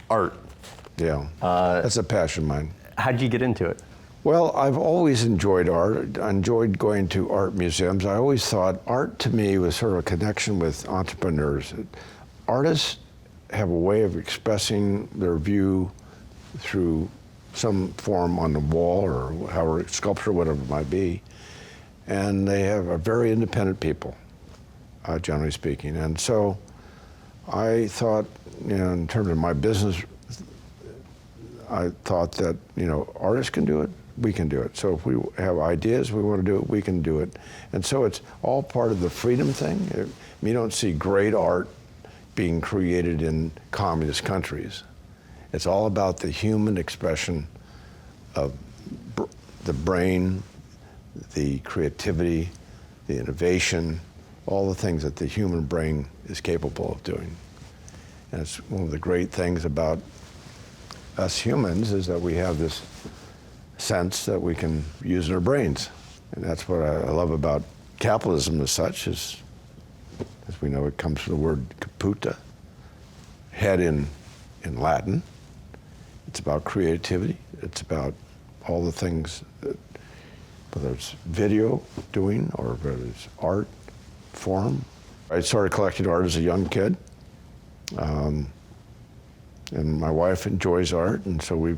Art. Yeah, that's a passion of mine. How'd you get into it? Well, I've always enjoyed art. I enjoyed going to art museums. I always thought art to me was sort of a connection with entrepreneurs. Artists have a way of expressing their view through some form on the wall or however, sculpture, whatever it might be. And they are very independent people, generally speaking. And so I thought, in terms of my business, I thought that, artists can do it, we can do it. So if we have ideas, we want to do it, we can do it. And so it's all part of the freedom thing. You don't see great art being created in communist countries. It's all about the human expression of the brain, the creativity, the innovation, all the things that the human brain is capable of doing. And it's one of the great things about us humans is that we have this sense that we can use our brains. And that's what I love about capitalism as such, as we know it comes from the word caputa, head in Latin. It's about creativity. It's about all the things, whether it's video doing or whether it's art form. I started collecting art as a young kid. And my wife enjoys art, and so I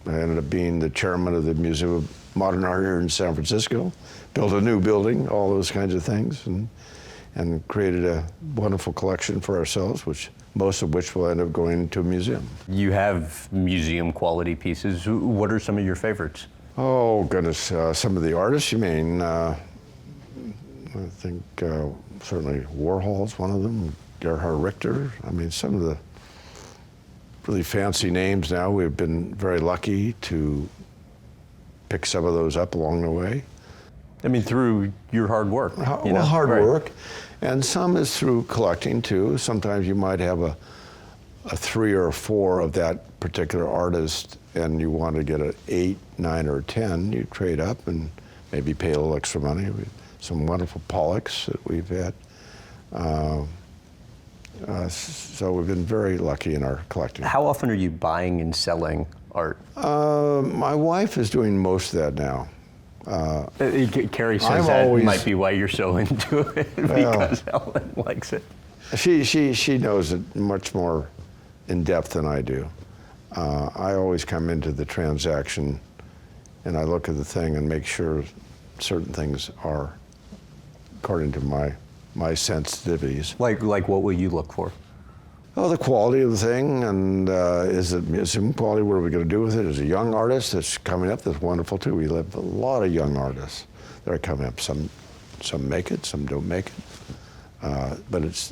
ended up being the chairman of the Museum of Modern Art here in San Francisco, built a new building, all those kinds of things, and created a wonderful collection for ourselves, most of which will end up going to a museum. You have museum quality pieces. What are some of your favorites? Oh, goodness. Some of the artists, you mean? I think certainly Warhol's one of them, Gerhard Richter. I mean, some of the really fancy names now. We've been very lucky to pick some of those up along the way. I mean, through your hard work. Hard work. And some is through collecting, too. Sometimes you might have a 3 or a 4 of that particular artist, and you want to get an 8, 9, or 10. You trade up and maybe pay a little extra money. Some wonderful Pollocks that we've had. So we've been very lucky in our collecting. How often are you buying and selling art? My wife is doing most of that now. Carrie says that might be why you're so into it, because Helen likes it. She knows it much more in depth than I do. I always come into the transaction and I look at the thing and make sure certain things are according to my sensitivities. Like what will you look for? Oh, the quality of the thing, and is it museum quality? What are we going to do with it? As a young artist that's coming up, that's wonderful too. We have a lot of young artists that are coming up. Some make it, some don't make it. But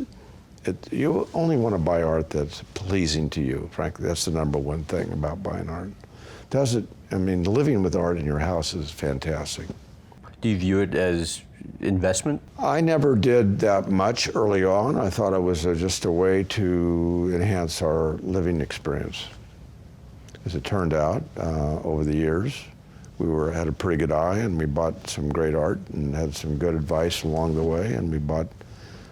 you only want to buy art that's pleasing to you. Frankly, that's the number one thing about buying art. Living with art in your house is fantastic. Do you view it as investment? I never did that much early on. I thought it was just a way to enhance our living experience. As it turned out, over the years, we had a pretty good eye, and we bought some great art and had some good advice along the way, and we bought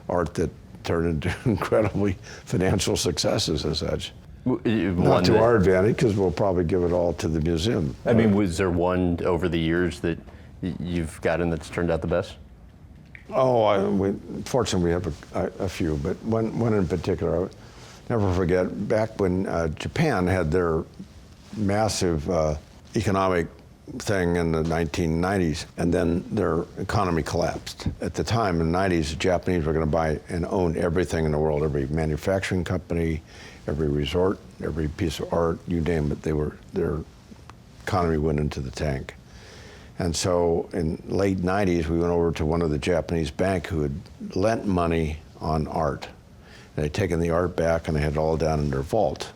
art that turned into incredibly financial successes as such. Not to our advantage, because we'll probably give it all to the museum. I mean, was there one over the years that you've gotten that's turned out the best? Fortunately, we have a few, but one in particular, I'll never forget, back when Japan had their massive economic thing in the 1990s, and then their economy collapsed. At the time, in the 90s, the Japanese were going to buy and own everything in the world, every manufacturing company, every resort, every piece of art, you name it, their economy went into the tank. And so in late 90s, we went over to one of the Japanese banks who had lent money on art. They had taken the art back and they had it all down in their vault.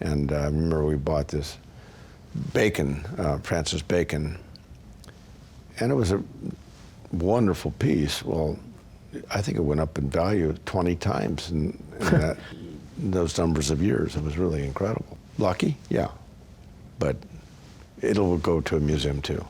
And I remember we bought this Bacon, Francis Bacon, and it was a wonderful piece. Well, I think it went up in value 20 times in those numbers of years. It was really incredible. Lucky? Yeah. But it'll go to a museum too.